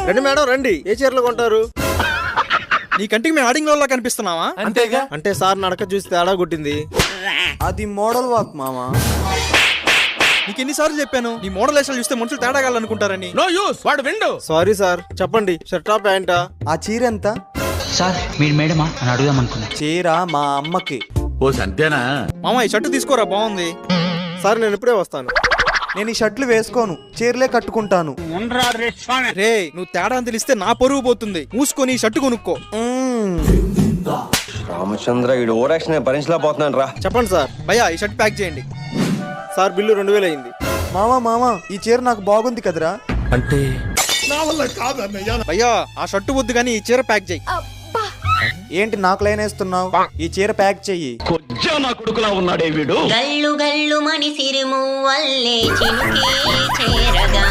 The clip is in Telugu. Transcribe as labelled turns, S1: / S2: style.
S1: రండి మేడం రండి, ఏ చీరలు కొంటారు?
S2: నీ కంటికి మేము ఆడింగ్ లో కనిపిస్తున్నావా?
S3: అంతేగా.
S1: అంటే సార్ నడక చూసి తేడా కొట్టింది.
S3: అది మోడల్ వాక్ మామా.
S2: నీకు ఎన్నిసార్లు చెప్పాను నీ మోడల్ వేషాలు చూస్తే మనుషులు తేడాగాలనుకుంటారని.
S4: నో యూస్, వాడు విండు.
S1: సారీ సార్, చెప్పండి షర్టా ప్యాంటా?
S3: ఆ చీర ఎంత?
S5: సార్ మీరు మేడమా అని అడుగుదాం అనుకున్నా.
S3: చీర మా అమ్మకి.
S4: ఓ సంతేనా?
S2: మామ ఈ షర్టు తీసుకోరా, బాగుంది.
S1: సార్ నేను ఇప్పుడే వస్తాను.
S3: నేను ఈ షర్ట్లు వేసుకోను, చీరలే కట్టుకుంటాను.
S2: రే నువ్వు తేడా అని తెలిస్తే నా పరువు పోతుంది. మూసుకొని ఈ షర్టు కొనుక్కో.
S6: రామచంద్ర ఈ ఓవరాక్షన్ భరించలేకపోతున్నాను రా.
S1: చెప్పండి సార్.
S2: భయ్యా ఈ షర్ట్ ప్యాక్ చేయండి.
S1: సార్ బిల్లు 2000 అయింది.
S3: మామా ఈ చీర నాకు బాగుంది కదరా.
S4: అంటే
S2: భయ్యా ఆ షర్టు వద్దు కానీ ఈ చీర ప్యాక్ చేయి.
S3: ఏంటి నాకు లైన్ వేస్తున్నావు? ఈ చీర ప్యాక్ చెయ్యి.
S4: కొజ్జా నా కొడుకులా ఉన్నాడే వీడు.
S7: గల్లు గల్లు మణి సిరిము వల్లే చినుకే చేరగా